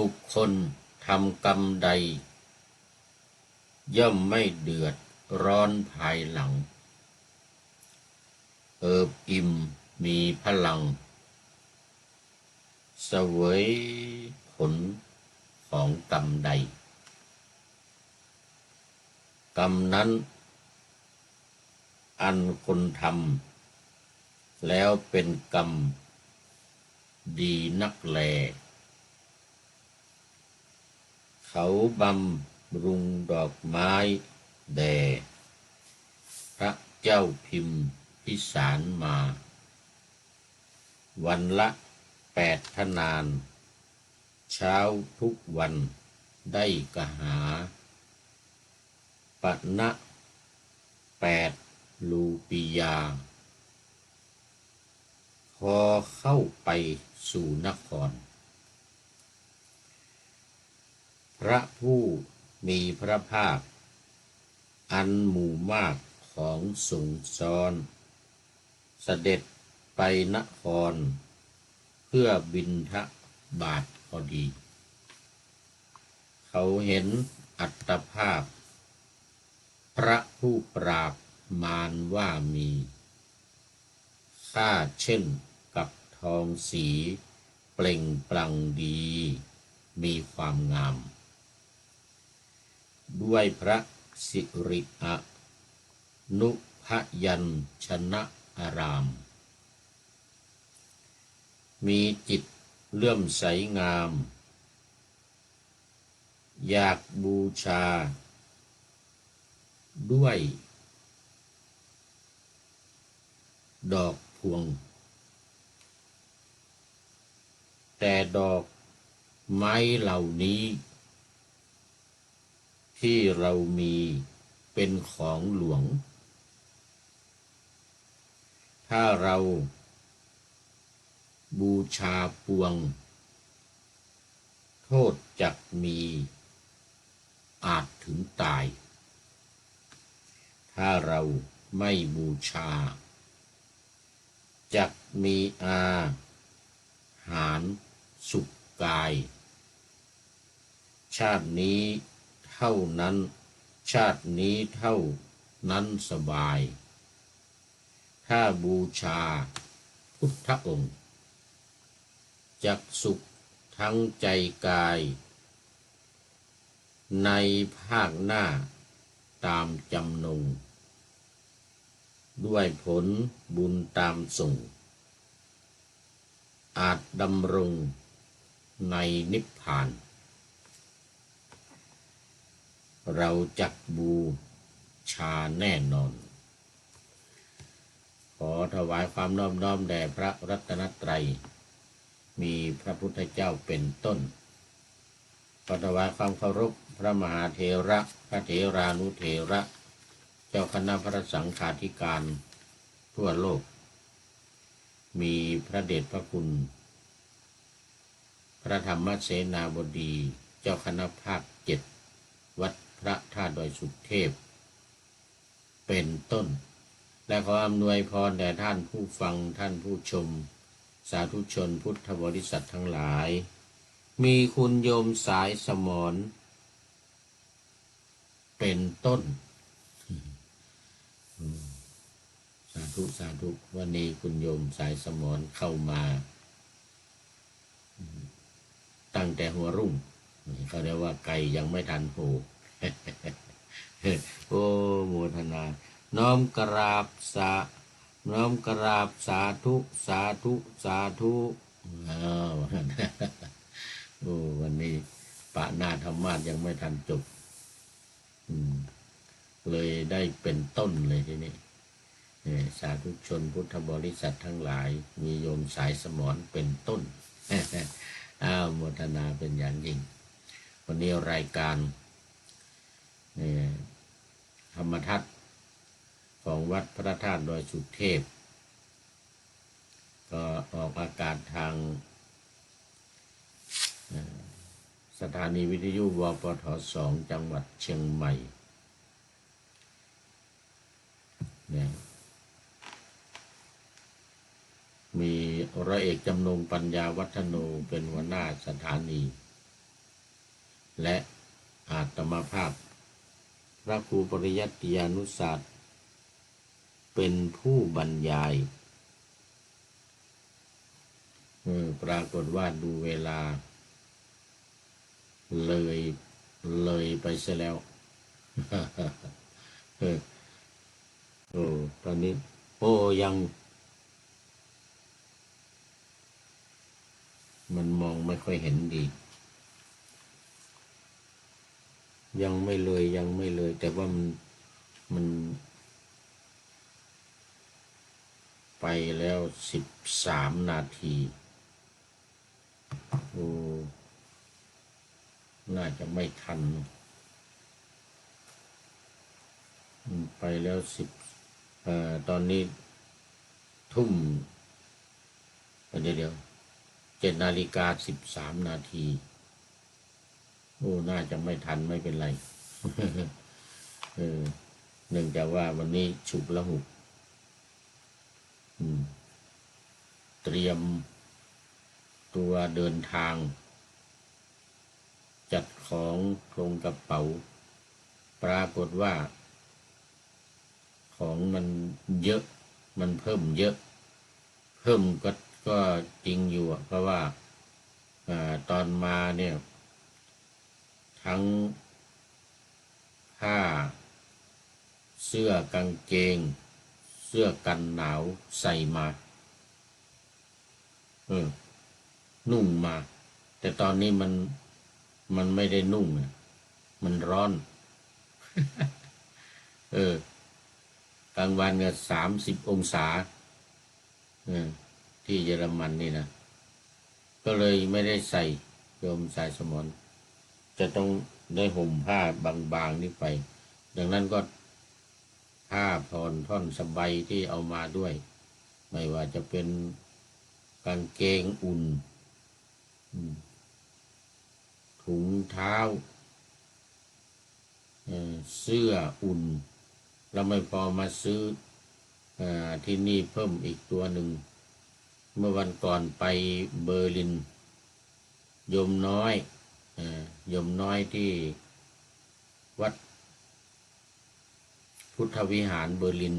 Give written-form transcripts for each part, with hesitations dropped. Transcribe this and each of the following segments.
บุคคลทำกรรมใดย่อมไม่เดือดร้อนภายหลังเอิบอิ่มมีพลังเสวยผลของกรรมใดกรรมนั้นอันคนทำแล้วเป็นกรรมดีนักแลเขาบำรุงดอกไม้แด่พระเจ้าพิมพิสารมาวันละ8 ทนานเช้าทุกวันได้กหาปณะ8 ลูปิยาพอเข้าไปสู่นครพระผู้มีพระภาคอันหมู่มากของสงฆ์ซ้อนเสด็จไปนครเพื่อบิณฑบาตพอดีเขาเห็นอัตภาพพระผู้ปราบมารว่ามีค่าเช่นกับทองสีเปล่งปลั่งดีมีความงามด้วยพระสิริอนุพยัญชนะอารามมีจิตเลื่อมใสงามอยากบูชาด้วยดอกพวงแต่ดอกไม้เหล่านี้ที่เรามีเป็นของหลวงถ้าเราบูชาพวงโทษจักมีอาจถึงตายถ้าเราไม่บูชาจักมีอาหารสุขกายชาตินี้เท่านั้นชาตินี้เท่านั้นสบายถ้าบูชาพุทธองค์จักสุขทั้งใจกายในภาคหน้าตามจำนงด้วยผลบุญตามส่งอาจดำรงในนิพพานเราจักบูชาแน่นอนขอถวายความนอบน้อมแด่พระรัตนตรัยมีพระพุทธเจ้าเป็นต้นขอถวายความเคารพพระมหาเถระพระเถรานุเถระเจ้าคณะพระสังฆาธิการทั่วโลกมีพระเดชพระคุณพระธรรมเสนาบดีเจ้าคณะภาค7วัดพระธาตุดอยสุเทพเป็นต้นและขออำนวยพรแด่ท่านผู้ฟังท่านผู้ชมสาธุชนพุทธบริษัททั้งหลายมีคุณโยมสายสมรเป็นต้นสาธุสาธุวันนี้คุณโยมสายสมรเข้ามาตั้งแต่หัวรุ่งเขาเรียกว่าไก่ยังไม่ทันโผโอ้โมทนาน้อมกราบสาธุสาธุสาธุโอ้วันนี้ปะหน้าธรรมาสยังไม่ทันจบเลยได้เป็นต้นเลยทีนี้สาธุชนพุทธบริษัททั้งหลายมีโยมสายสมรเป็นต้นโมทนาเป็นอย่างยิ่งวันนี้รายการธรรมทัศน์ของวัดพระธาตุดอยสุเทพก็ออกอากาศทางสถานีวิทยุวปท2จังหวัดเชียงใหม่มีร้อยเอกจำนงปัญญาวัฒโนเป็นหัวหน้าสถานี และอาตมาภาพพระครูปริยัติยานุศาสตร์เป็นผู้บรรยายปรากฏว่าดูเวลาเลยไปซะแล้ว เออโอ้ตอนนี้ยังมันมองไม่ค่อยเห็นดียังไม่เลยแต่ว่ามันไปแล้ว13 นาทีโอ้น่าจะไม่ทันไปแล้วตอนนี้ทุ่มเดี๋ยว7:13 นาทีโอ้น่าจะไม่ทันไม่เป็นไร เนื่องจากว่าวันนี้ฉุกละหุกเตรียมตัวเดินทางจัดของลงกระเป๋าปรากฏว่าของมันเยอะมันเพิ่มเยอะเพิ่มก็จริงอยู่เพราะว่าตอนมาเนี่ยทั้งผ้าเสื้อกางเกงเสื้อกันหนาวใส่มานุ่งมาแต่ตอนนี้มันไม่ได้นุ่งมันร้อน กลางวันก็30 องศาที่เยอรมันนี่นะก็เลยไม่ได้ใส่โยมสายสมรจะต้องได้ห่มผ้าบางๆนี่ไปดังนั้นก็ผ้าผ่อนท่อนสบายที่เอามาด้วยไม่ว่าจะเป็นกางเกงอุ่นถุงเท้าเสื้ออุ่นแล้วไม่พอมาซื้อที่นี่เพิ่มอีกตัวหนึ่งเมื่อวันก่อนไปเบอร์ลินโยมน้อยที่วัดพุทธวิหารเบอร์ลิน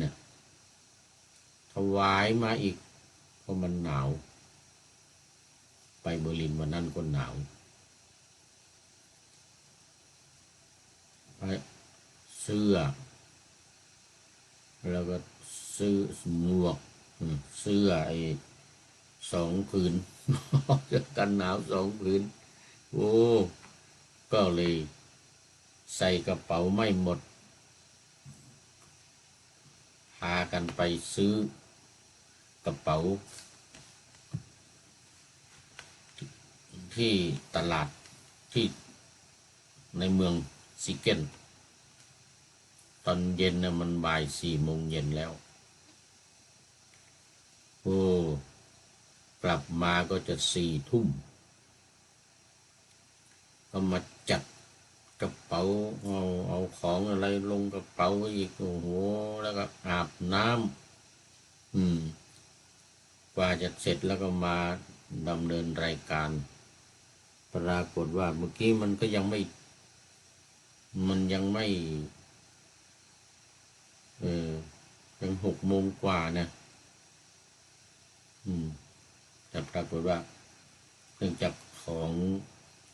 ถวายมาอีกเพราะมันหนาวไปเบอร์ลินวันนั้นก็หนาวเสื้อแล้วก็ซื้อหมวกเสื้อ2 ผืนเสื้อกันหนาว2 ผืนโอ้ก็เลยใส่กระเป๋าไม่หมดพากันไปซื้อกระเป๋าที่ตลาดที่ในเมืองซิเกนตอนเย็นมันบ่าย 4 โมงเย็นแล้วโอ้กลับมาก็จะ4 ทุ่มก็มาจัดกระเป๋าเอาของอะไรลงกระเป๋าอีกโอ้โหแล้วก็อาบน้ำกว่าจะเสร็จแล้วก็มาดำเนินรายการปรากฏว่าเมื่อกี้มันยังไม่ยัง6 โมงกว่านะแต่ปรากฏว่าเนื่องจากของ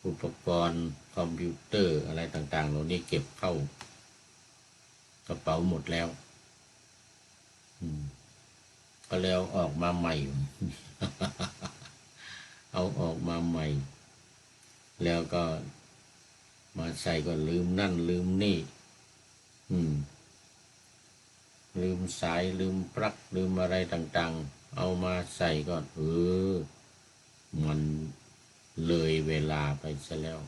อุปกรณ์คอมพิวเตอร์อะไรต่างๆเหล่านี้เก็บเข้ากระเป๋าหมดแล้วก็แล้วออกมาใหม่ เอาออกมาใหม่แล้วก็มาใส่ก็ลืมนั่นลืมนี่ลืมสายลืมปลั๊กลืมอะไรต่างๆเอามาใส่ก็มันเลยเวลาไปซะแล้ว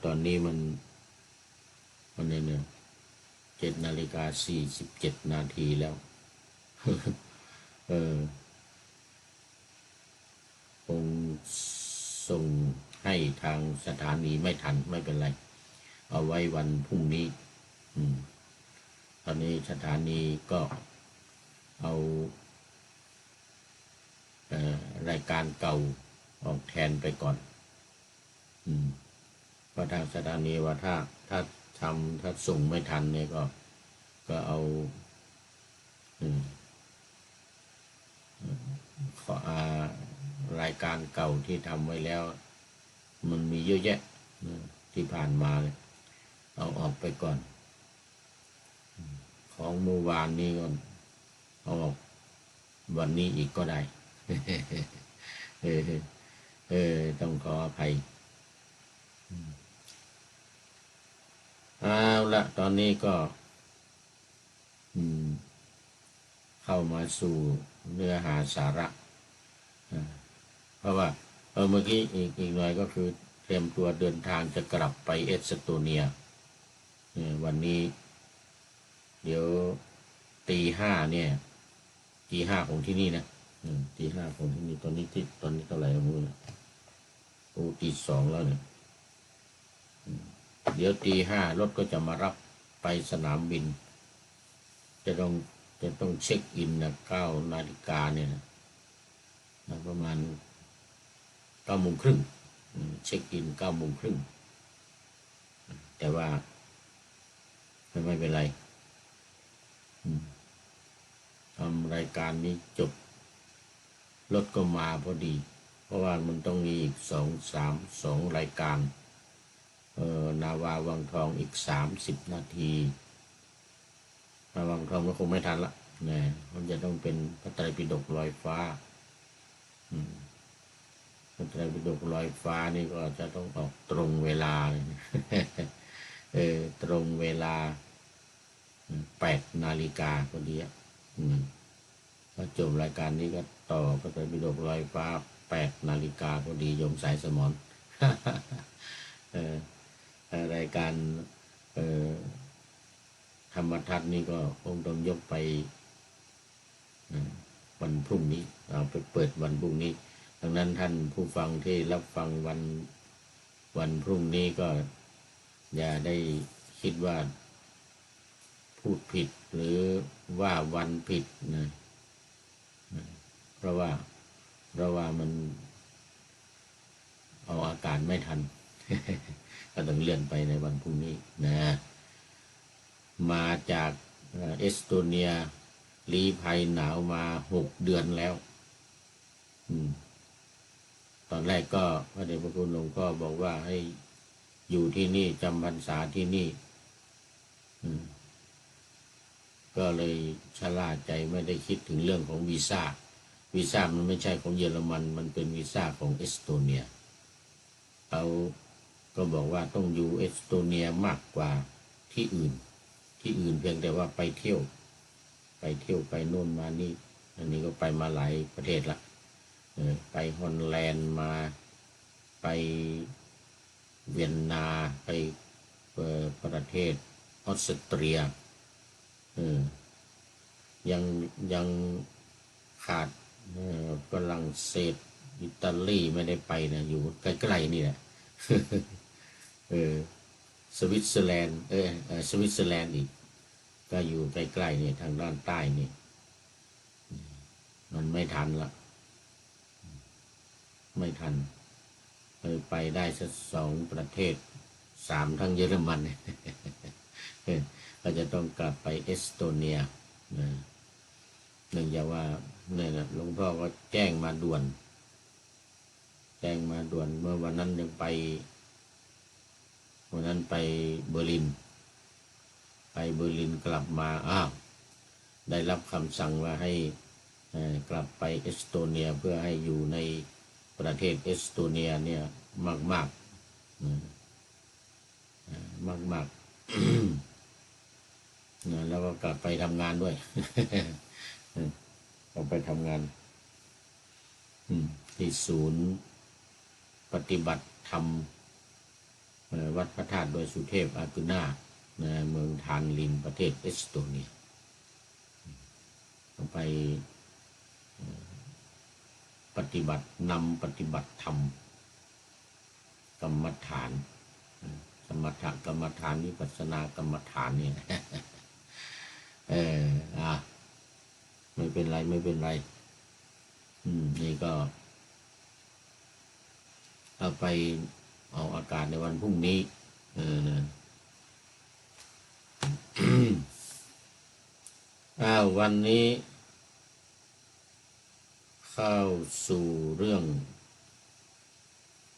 ตอนนี้มันเนี่ย7:47 นาทีแล้ว คงส่งให้ทางสถานีไม่ทันไม่เป็นไรเอาไว้วันพรุ่งนี้ตอนนี้สถานีก็เอารายการเก่า ออกแทนไปก่อนเพราะทางสถานีว่าถ้าส่งไม่ทันเนี่ยก็เอารายการเก่าที่ทำไว้แล้วมันมีเยอะแยะที่ผ่านมาเลยเอาออกไปก่อนของเมื่อวานนี้ก็เอาออกวันนี้อีกก็ได้ ต้องขออภัยเอาละตอนนี้ก็เข้ามาสู่เนื้อหาสาระเพราะว่าเมื่อกี้อีกหน่อยก็คือเตรียมตัวเดินทางจะกลับไปเอสโตเนียวันนี้เดี๋ยวตี 5เนี่ยตี 5ของที่นี่นะตี 5ของที่นี่ตอนนี้เท่าไหร่แล้วมึงโอ้ตี 2แล้วเนี่ยเดี๋ยวตี 5รถก็จะมารับไปสนามบินจะต้องเช็คอินนะ9 นาฬิกาเนี่ยนะประมาณ9 โมงครึ่งเช็คอิน9 โมงครึ่งแต่ว่าไม่เป็นไรทำรายการนี้จบรถก็มาพอดีเพราะว่ามันต้องมีอีก2 รายการนาวาวังทองอีก30 นาทีนาวาวังทองก็คงไม่ทันละนะมันจะต้องเป็นพระไตรปิฎกลอยฟ้าพระไตรปิฎกลอยฟ้านี่ก็จะต้องออกตรงเวลา ตรงเวลา8 นาฬิกาพอดีพอจบรายการนี้ก็ต่อพระไตรปิฎกลอยฟ้า8 นาฬิกาพอดีโยมสายสมอน รายการธรรมทัศน์นี่ก็คงต้องยกไปวันพรุ่งนี้เอาไปเปิดวันพรุ่งนี้ดังนั้นท่านผู้ฟังที่รับฟังวันพรุ่งนี้ก็อย่าได้คิดว่าพูดผิดหรือว่าวันผิดนะเพราะว่ามันเอาอาการไม่ทัน ก็ต้องเลื่อนไปในวันพรุ่งนี้นะมาจากเอสโตเนียลี้ภัยหนาวมา6 เดือนแล้วตอนแรกก็พระเดชพระคุณหลวงพ่อบอกว่าให้อยู่ที่นี่จำพรรษาที่นี่ก็เลยชะล่าใจไม่ได้คิดถึงเรื่องของวีซ่ามันไม่ใช่ของเยอรมันมันเป็นวีซ่าของเอสโตเนียเขาก็บอกว่าต้องอยู่เอสโตเนียมากกว่าที่อื่นเพียงแต่ว่าไปเที่ยวไปโน่นมานี่อันนี้ก็ไปมาหลายประเทศละไปฮอลแลนด์มาไปเวียนนาไปประเทศออสเตรียยังขาดฝรั่งเศสอิตาลีไม่ได้ไปนะอยู่ใกล้ๆนี่แหละ สวิตเซอร์แลนด์สวิตเซอร์แลนด์อีกก็อยู่ใกล้ๆเนี่ยทางด้านใต้นี่มันไม่ทันละไม่ทันไปได้สัก2 ประเทศ3ทั้งเยอรมัน ก็จะต้องกลับไปเอสโตเนียเนื่องจากว่าเนี่ยนะหลวงพ่อก็แจ้งมาด่วนเมื่อวันนั้นยังไปวันนั้นไปเบอร์ลินกลับมาได้รับคำสั่งว่าให้กลับไปเอสโตเนียเพื่อให้อยู่ในประเทศเอสโตเนียเนี่ยมากแล้วก็กลับไปทำงานด้วย กลับไปทำงานที่ศูนย์ปฏิบัติธรรมวัดพระธาตุดอยสุเทพอาตุนาเมืองทานลินประเทศเอสโตเนียไปปฏิบัติธรรมกรรมฐานสมถกรรมฐานวิปัสสนากรรมฐานเนี่ย ไม่เป็นไรนี่ก็ เอาไปออกอากาศในวันพรุ่งนี้นะ วันนี้เข้าสู่เรื่อง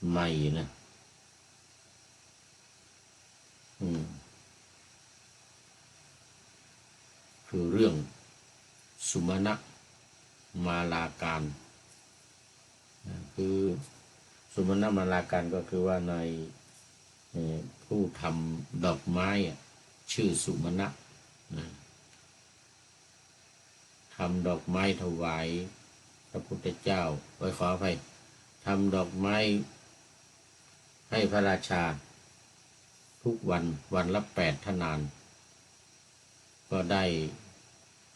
ใหม่นะคือเรื่องสุมาณะมาลาการคือสุมาณะมาลาการก็คือว่าในผู้ทำดอกไม้ชื่อสุมาณะทำดอกไม้ถวายพระพุทธเจ้าไว้ขออภัยทำดอกไม้ให้พระราชาทุกวันวันละ8 ทนานก็ได้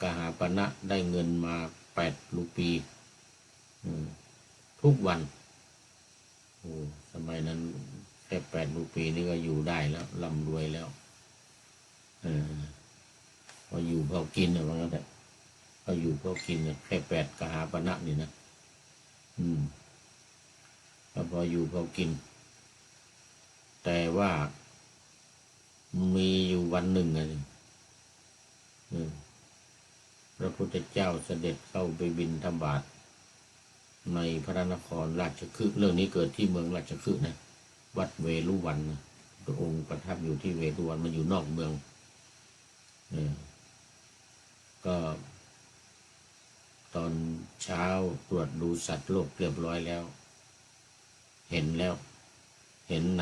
กหาปณะได้เงินมา8 รูปีทุกวันโอ้สมัยนั้นแค่8 รูปีนี่ก็อยู่ได้แล้วร่ำรวยแล้วพออยู่พอกินว่างั้นแหละพออยู่พอกินแค่8 กหาปณะนี่นะพออยู่พอกินแต่ว่ามีอยู่วันหนึ่งพระพุทธเจ้าเสด็จเข้าไปบิณฑบาตในพระนครราชคฤห์เรื่องนี้เกิดที่เมืองราชคฤห์นะวัดเวรุวันนะพระองค์ประทับอยู่ที่เวรุวันมันอยู่นอกเมืองก็ตอนเช้าตรวจดูสัตว์โลกเรียบร้อยแล้วเห็น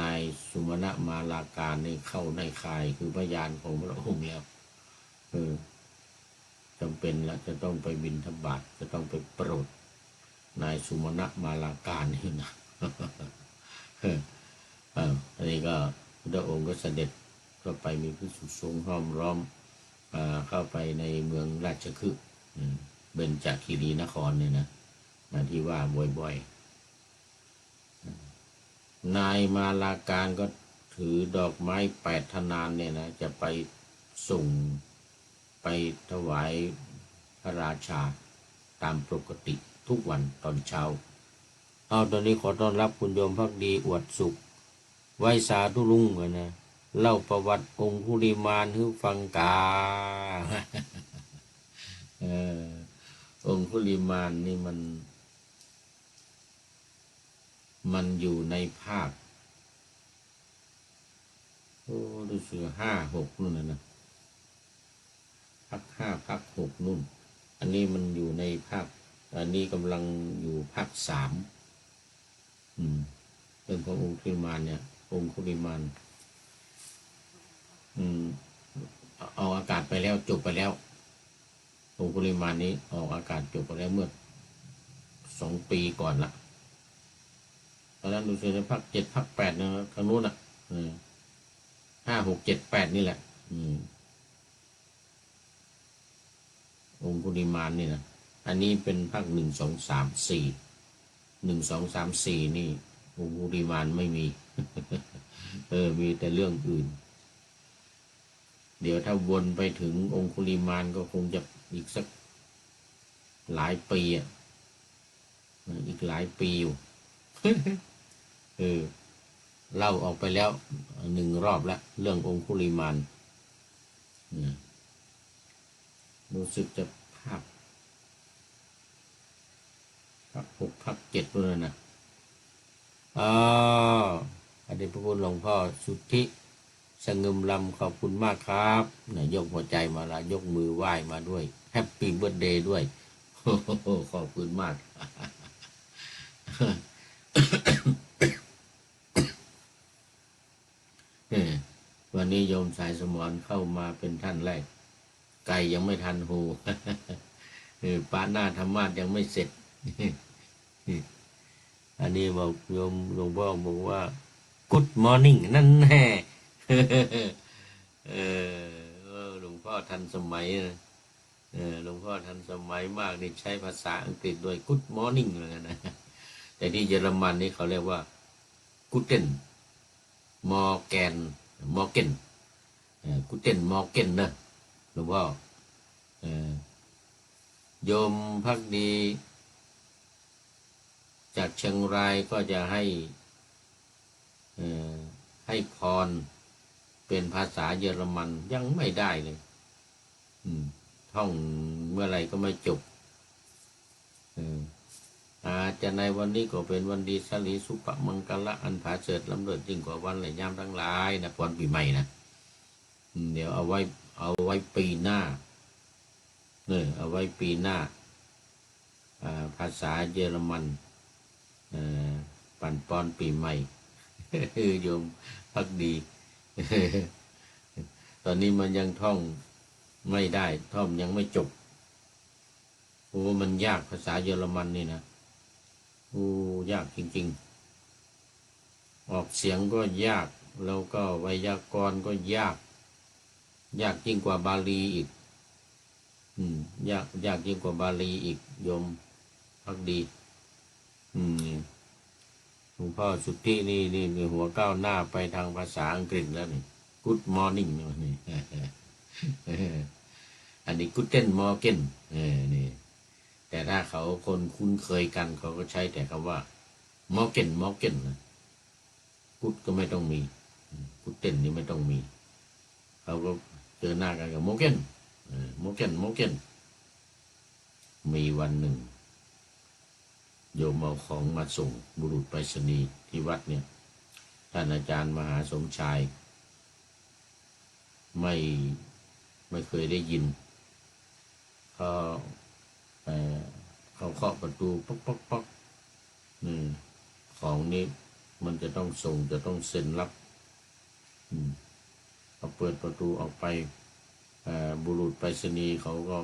นายสุมาณะมาลาการนี่เข้าในข่ายคือพยานของพระองค์แล้วจำเป็นแล้วจะต้องไปบิณฑบาตจะต้องไปโปรดนายสุมาณะมาลาการนี่นะอันนี้ก็พระองค์ก็เสด็จก็ไปมีภิกษุสงฆ์ห้อมล้อมเข้าไปในเมืองราชคฤห์เบญจคีรีนครเนี่ยนะที่ว่าบ่อยๆนายมาลาการก็ถือดอกไม้8 ทนานเนี่ยนะจะไปส่งไปถวายพระราชาตามปกติทุกวันตอนเช้าตอนนี้ขอต้อนรับคุณโยมภักดีอวดสุขไว้สาธุรุ่งนะเล่าประวัติองคุลิมานให้ฟังกาองคุลิมานนี่มันอยู่ในภาครู้สึก5-6นู่นนะภาค5ภาค6นู่นอันนี้มันอยู่ในภาคอันนี้กำลังอยู่ภาค3เป็นขององคุลิมานเนี่ยองคุลิมานเอาอากาศไปแล้วจบไปแล้วองคุลิมานนี้ออกอากาศจบไปแล้วเมื่อ2 ปีก่อนละตอนนั้นดูสิในภาค7ภาค8นะทางนู้น5 6 7 8นี่แหละองคุลิมานนี่นะอันนี้เป็นภาค1 2 3 4 1 2 3 4นี่องคุลิมานไม่มีมีแต่เรื่องอื่นเดี๋ยวถ้าวนไปถึงองคุลิมานก็คงจะอีกสักหลายปีอีกหลายปีอยู่เล่าออกไปแล้ว1 รอบแล้วเรื่ององคุลิมานรู้สึกจะภาค6ภาค7ด้วยนะอดีตพระคุณหลวงพ่อสุทธิสงึมลำขอบคุณมากครับยกหัวใจมาละยกมือไหว้มาด้วยแฮปปี้เบิร์ธเดย์ด้วยขอบคุณมากวันนี้โยมสายสมรเข้ามาเป็นท่านแรกไก่ยังไม่ทันหูปาหน้าธรรมาสยังไม่เสร็จอันนี้บอกโยมหลวงพ่อบอกว่า Good morning นั่นแน่หลวงพ่อทันสมัยนะหลวงพ่อทันสมัยมากนี่ใช้ภาษาอังกฤษด้วย Good morning เหมือนกันนะแต่ที่เยอรมันนี่เขาเรียกว่า Guten Morgen Morgen Guten Morgen นะหลวงพ่อโยมภักดีจากเชียงรายก็จะให้ ให้พรเป็นภาษาเยอรมันยังไม่ได้เลยท่องเมื่อไหร่ก็ไม่จบอาจจะในวันนี้ก็เป็นวันดีสลีสุปมังกละอันผาเสริฐล้ำเลิศยิ่งกว่าวันและยามทั้งหลายนะพรปีใหม่นะเดี๋ยวเอาไว้ปีหน้าเอาไว้ปีหน้าภาษาเยอรมันปั่นปอนปีใหม่โยมพักดีตอนนี้มันยังท่องไม่ได้ท่องยังไม่จบโอ้มันยากภาษาเยอรมันนี่นะโอ้ยากจริงๆออกเสียงก็ยากแล้วก็ไวยากรณ์ก็ยากยิ่งกว่าบาลีอีกยากยิ่งกว่าบาลีอีกโยมพักดีหลวงพ่อสุทธินี่มีหัวก้าวหน้าไปทางภาษาอังกฤษแล้วนี่ Good morning นี่ อันนี้ Guten Morgen นี่แต่ถ้าเขาคนคุ้นเคยกันเขาก็ใช้แต่คำว่า Morgen นะ Good ก็ไม่ต้องมี Guten นี่ไม่ต้องมีเขาก็เจอหน้ากันกับ Morgen Morgen มีวันหนึ่งโยมเอาของมาส่งบุรุษไปรษณีย์ที่วัดเนี่ยท่านอาจารย์มหาสมชายไม่เคยได้ยินเขาเคาะประตูป๊อกของนี้มันจะต้องส่งจะต้องเซ็นรับเขาเปิดประตูออกไปบุรุษไปรษณีย์เขาก็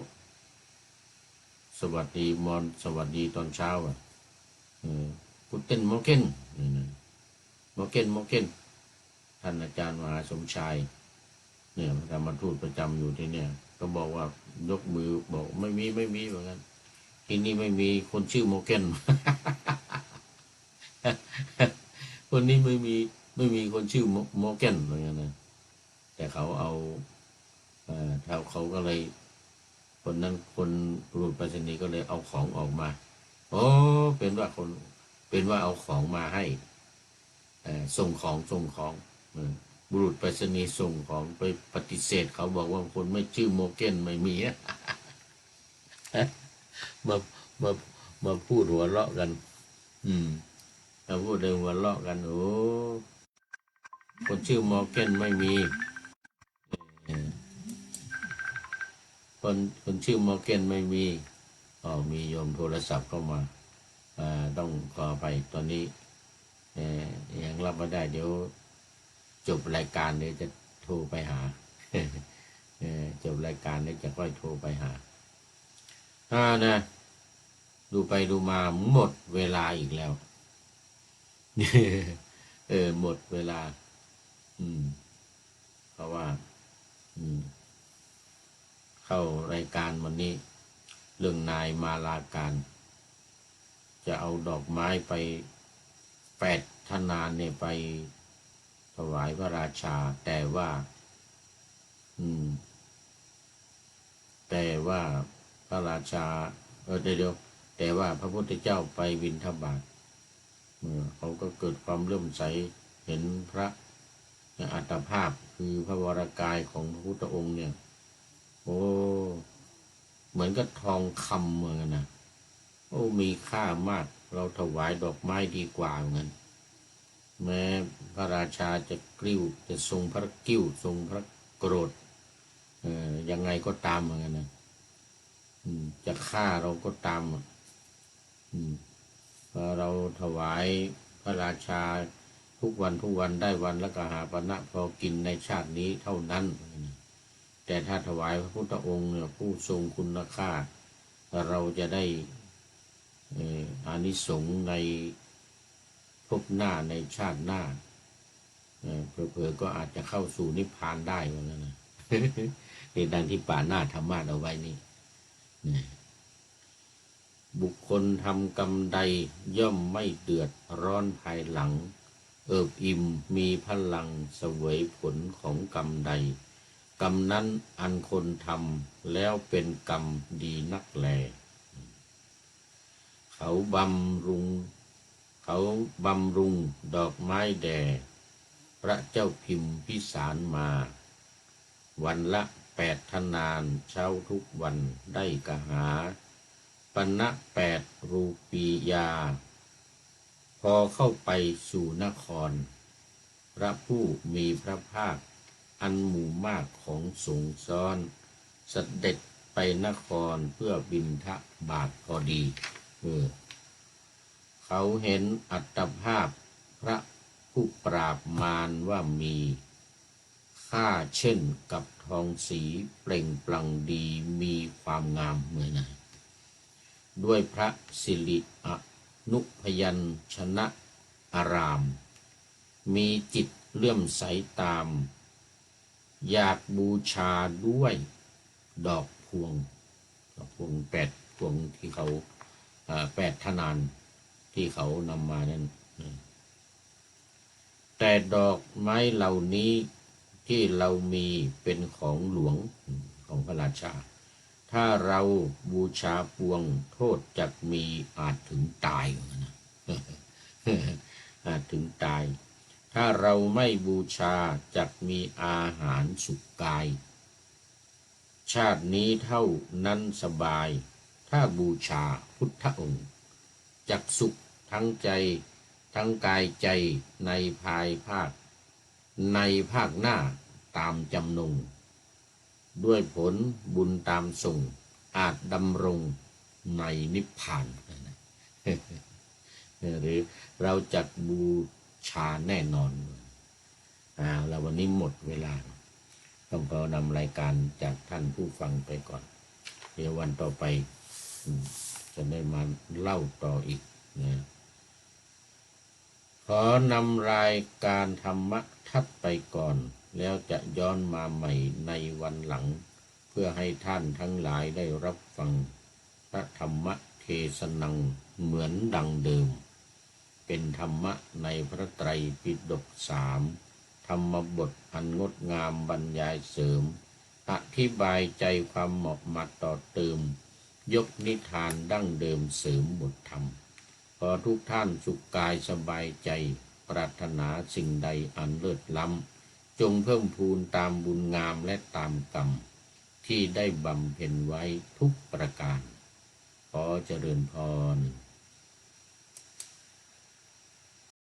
สวัสดีตอนเช้ากุเต้นโมเก้นโมเก้นท่านอาจารย์มหาสมชายเนี่ยธรรมทูตประจำอยู่ที่เนี่ยก็บอกว่ายกมือบอกไม่มีเหมือนกันที่นี่ไม่มีคนชื่อโมเก้น คนนี้ไม่มีคนชื่อโมเก้นเหมือนกันนะแต่เขาเอาเขาก็เลยคนรูปไปรษณีย์ก็เลยเอาของออกมาเป็นว่าเอาของมาให้ส่งของบุรุษไปรษณีย์ส่งของไปปฏิเสธเขาบอกว่าคนไม่ชื่อโมเก้นไม่มี มาพูดหัวเราะกันมาพูดเรื่องหัวเราะกันคนชื่อโมเก้นไม่มีคนชื่อโมเก้นไม่มีมีโยมโทรศัพท์เข้ามาต้องขอไปตอนนี้ยังรับไม่ได้เดี๋ยวจบรายการเดี๋ยวจะโทรไปหาจบรายการเดี๋ยวจะค่อยโทรไปหานะดูไปดูมาหมดเวลาอีกแล้วหมดเวลาเพราะว่าเข้ารายการวันนี้เรื่องนายมาลาการจะเอาดอกไม้ไป8 ธนานเนี่ยไปถวายพระราชาแต่ว่าพระราชาแต่ว่าพระพุทธเจ้าไปบิณฑบาตเขาก็เกิดความเลื่อมใสเห็นพระอัตภาพคือพระวรกายของพระพุทธองค์เนี่ยเหมือนกับทองคำเหมือนกันนะมีค่ามากเราถวายดอกไม้ดีกว่าเหมือนกันแม้พระราชาจะกริ้วจะทรงพระกิ้วทรงพระโกรธยังไงก็ตามเหมือนกันนะจะฆ่าเราก็ตามเราถวายพระราชาทุกวันได้วันละกหาปณะพอกินในชาตินี้เท่านั้นแต่ถ้าถวายพระพุทธองค์เนี่ยผู้ทรงคุณค่าเราจะได้อานิสงส์ในภพหน้าในชาติหน้าเผลอๆก็อาจจะเข้าสู่นิพพานได้เหมือนกันนะนี่ดังที่ป่าหน้าธรรมะเอาไว้นี่บุคคลทำกรรมใดย่อมไม่เดือดร้อนภายหลังเอิบอิ่มมีพลังเสวยผลของกรรมใดกรรมนั้นอันคนทำแล้วเป็นกรรมดีนักแลเขาบำรุงดอกไม้แด่ พระเจ้าพิมพิสารมา วันละ8 ทนานเช้าทุกวันได้กหาปณะ8 รูปียา พอเข้าไปสู่นคร พระผู้มีพระภาคอันหมู่มากของสงฆ์ซ้อนเสด็จไปนครเพื่อบิณฑบาตพอดีเขาเห็นอัตภาพพระผู้ปราบมารว่ามีค่าเช่นกับทองสีเปล่งปลั่งดีมีความงามเหมือนไงด้วยพระสิริอนุพยัญชนะอารามมีจิตเลื่อมใสตามอยากบูชาด้วยดอกพวง8 พวงที่เขา8 ทนานที่เขานำมานั้นแต่ดอกไม้เหล่านี้ที่เรามีเป็นของหลวงของพระราชาถ้าเราบูชาพวงโทษจักมีอาจถึงตายนะอาจถึงตายถ้าเราไม่บูชาจักมีอาหารสุขกายชาตินี้เท่านั้นสบายถ้าบูชาพุทธองค์จักสุขทั้งใจทั้งกายใจในภายภาคหน้าตามจำนงด้วยผลบุญตามส่งอาจดำรงในนิพพานหรือเราจักบูชาแน่นอนแล้ววันนี้หมดเวลาต้องขอนำรายการจากท่านผู้ฟังไปก่อนเดี๋ยววันต่อไปจะได้มาเล่าต่ออีกนะขอนำรายการธรรมะทัดไปก่อนแล้วจะย้อนมาใหม่ในวันหลังเพื่อให้ท่านทั้งหลายได้รับฟังพระธรรมเทศนังเหมือนดังเดิมเป็นธรรมะในพระไตรปิฎก3ธรรมบทอันงดงามบรรยายเสริมอธิบายใจความเหมาะมาต่อเติมยกนิทานดั้งเดิมเสริมบทธรรมขอทุกท่านสุขกายสบายใจปรารถนาสิ่งใดอันเลิศล้ำจงเพิ่มพูนตามบุญงามและตามกรรมที่ได้บำเพ็ญไว้ทุกประการขอเจริญพร